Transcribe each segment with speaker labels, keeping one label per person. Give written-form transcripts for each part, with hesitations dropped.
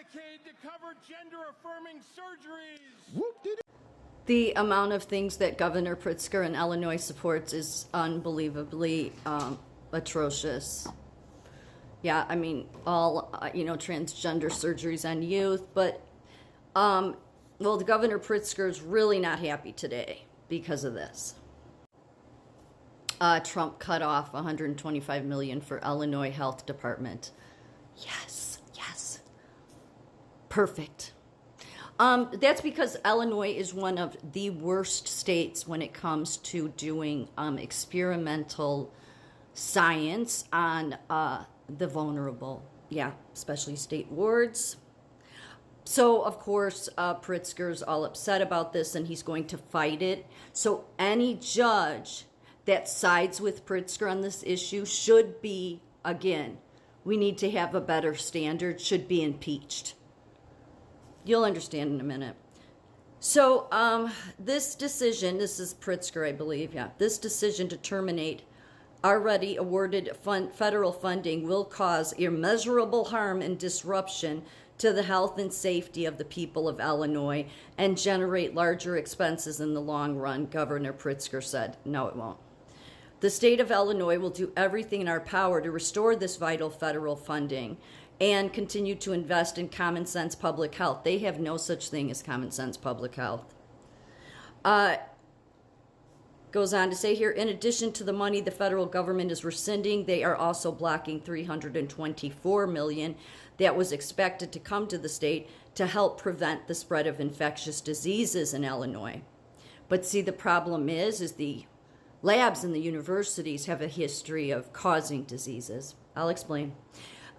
Speaker 1: Medicaid to cover gender-affirming surgeries.
Speaker 2: The amount of things that Governor Pritzker in Illinois supports is unbelievably atrocious. Yeah, I mean, all, transgender surgeries on youth, but, the Governor Pritzker is really not happy today because of this. Trump cut off $125 million for Illinois Health Department. Yes. Perfect. That's because Illinois is one of the worst states when it comes to doing experimental science on the vulnerable. Yeah, especially state wards. So, of course, Pritzker's all upset about this and he's going to fight it. So any judge that sides with Pritzker on this issue should be, again, we need to have a better standard, should be impeached. You'll understand in a minute. So this decision, this is Pritzker, I believe, this decision to terminate already awarded federal funding will cause immeasurable harm and disruption to the health and safety of the people of Illinois and generate larger expenses in the long run, Governor Pritzker said. No, it won't. The state of Illinois will do everything in our power to restore this vital federal funding and continue to invest in common sense public health. They have no such thing as common sense public health. Goes on to say here, in addition to the money the federal government is rescinding, they are also blocking $324 million that was expected to come to the state to help prevent the spread of infectious diseases in Illinois. But see, the problem is the labs and the universities have a history of causing diseases. I'll explain.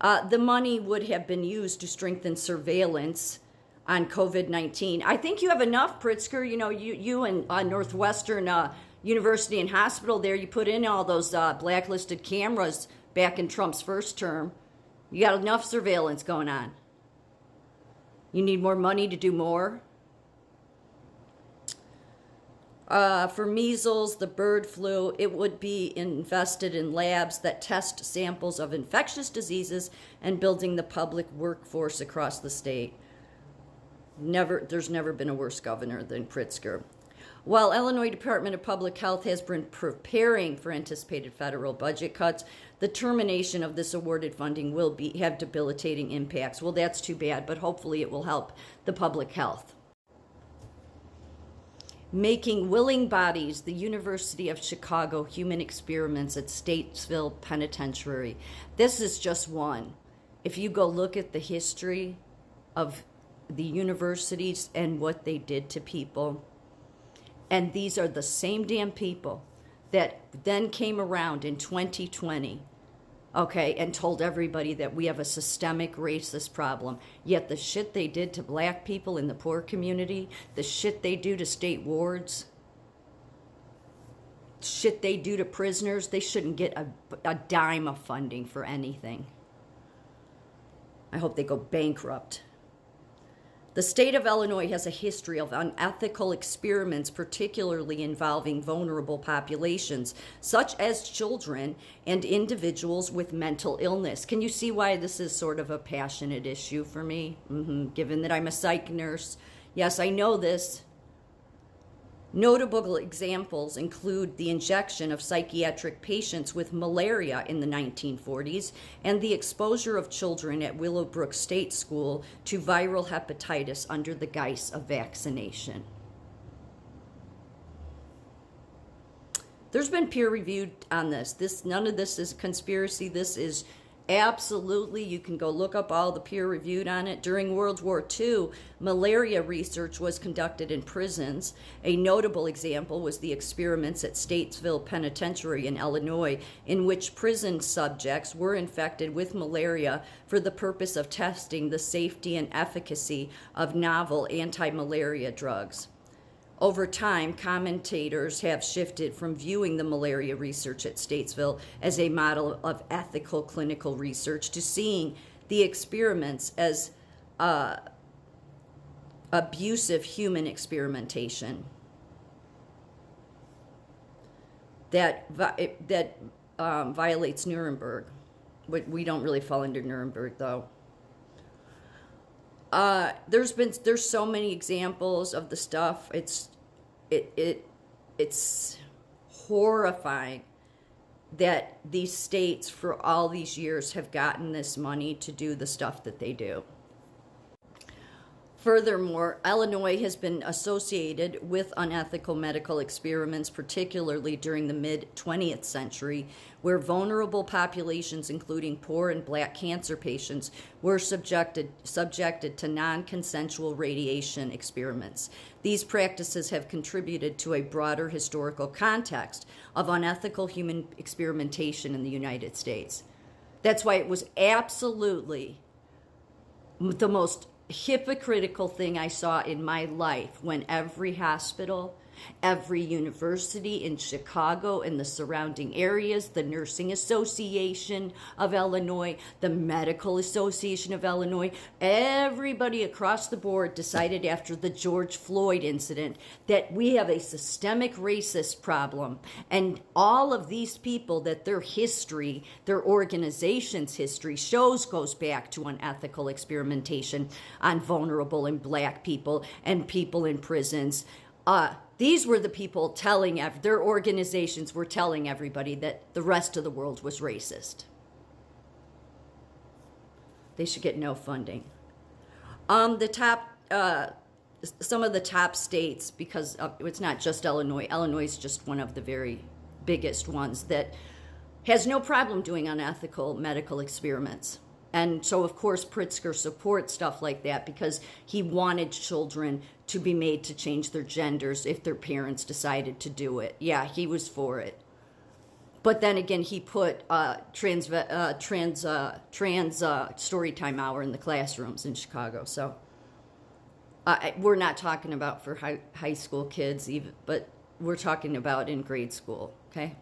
Speaker 2: The money would have been used to strengthen surveillance on COVID-19. I think you have enough, Pritzker. You and Northwestern University and Hospital there, you put in all those blacklisted cameras back in Trump's first term. You got enough surveillance going on. You need more money to do more? For measles, the bird flu, it would be invested in labs that test samples of infectious diseases and building the public workforce across the state. There's never been a worse governor than Pritzker. While Illinois Department of Public Health has been preparing for anticipated federal budget cuts, the termination of this awarded funding will have debilitating impacts. Well, that's too bad, but hopefully it will help the public health. Making willing bodies, the University of Chicago human experiments at Statesville Penitentiary. This is just one. If you go look at the history of the universities and what they did to people, and these are the same damn people that then came around in 2020, and told everybody that we have a systemic racist problem. Yet the shit they did to black people in the poor community, the shit they do to state wards, shit they do to prisoners, they shouldn't get a dime of funding for anything. I hope they go bankrupt. The state of Illinois has a history of unethical experiments, particularly involving vulnerable populations, such as children and individuals with mental illness. Can you see why this is sort of a passionate issue for me? Given that I'm a psych nurse. Yes, I know this. Notable examples include the injection of psychiatric patients with malaria in the 1940s and the exposure of children at Willowbrook State School to viral hepatitis under the guise of vaccination. There's been peer reviewed on this. None of this is conspiracy. This is absolutely, you can go look up all the peer reviewed on it. During World War II, malaria research was conducted in prisons. A notable example was the experiments at Statesville Penitentiary in Illinois, in which prison subjects were infected with malaria for the purpose of testing the safety and efficacy of novel anti-malaria drugs. Over time, commentators have shifted from viewing the malaria research at Statesville as a model of ethical clinical research to seeing the experiments as abusive human experimentation that violates Nuremberg. We don't really fall under Nuremberg, though. There's so many examples of the stuff. It's horrifying that these states for all these years have gotten this money to do the stuff that they do. Furthermore, Illinois has been associated with unethical medical experiments, particularly during the mid-20th century, where vulnerable populations, including poor and black cancer patients, were subjected to non-consensual radiation experiments. These practices have contributed to a broader historical context of unethical human experimentation in the United States. That's why it was absolutely the most hypocritical thing I saw in my life when every hospital, every university in Chicago and the surrounding areas, the Nursing Association of Illinois, the Medical Association of Illinois, everybody across the board decided after the George Floyd incident that we have a systemic racist problem. And all of these people, that their history, their organization's history goes back to unethical experimentation on vulnerable and black people and people in prisons. These were the people telling, their organizations were telling everybody that the rest of the world was racist. They should get no funding. Some of the top states, because it's not just Illinois. Illinois is just one of the very biggest ones that has no problem doing unethical medical experiments. And so, of course, Pritzker supports stuff like that because he wanted children to be made to change their genders if their parents decided to do it. Yeah, he was for it. But then again, he put trans story time hour in the classrooms in Chicago. So we're not talking about for high school kids, even, but we're talking about in grade school, okay?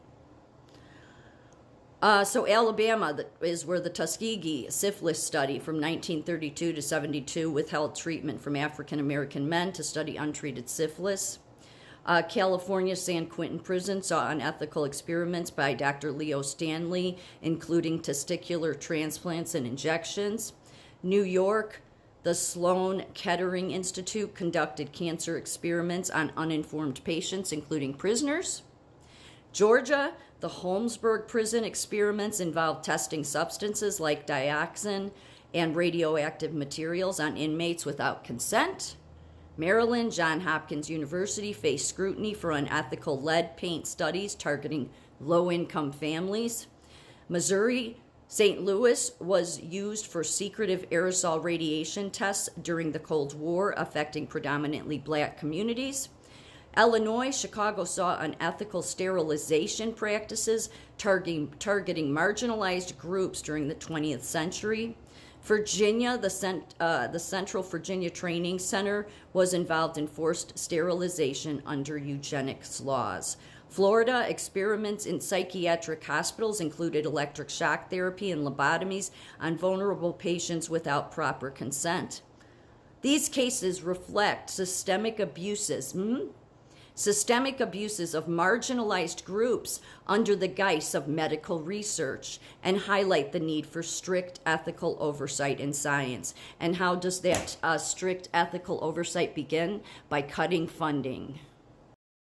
Speaker 2: So Alabama is where the Tuskegee syphilis study from 1932 to 72 withheld treatment from African American men to study untreated syphilis. California's San Quentin prison saw unethical experiments by Dr. Leo Stanley, including testicular transplants and injections. New York, the Sloan Kettering Institute conducted cancer experiments on uninformed patients, including prisoners. Georgia, the Holmesburg prison experiments involved testing substances like dioxin and radioactive materials on inmates without consent. Maryland, Johns Hopkins University faced scrutiny for unethical lead paint studies targeting low-income families. Missouri, St. Louis was used for secretive aerosol radiation tests during the Cold War, affecting predominantly black communities. Illinois, Chicago saw unethical sterilization practices targeting marginalized groups during the 20th century. Virginia, the Central Virginia Training Center was involved in forced sterilization under eugenics laws. Florida, experiments in psychiatric hospitals included electric shock therapy and lobotomies on vulnerable patients without proper consent. These cases reflect systemic abuses of marginalized groups under the guise of medical research and highlight the need for strict ethical oversight in science. And how does that strict ethical oversight begin? By cutting funding.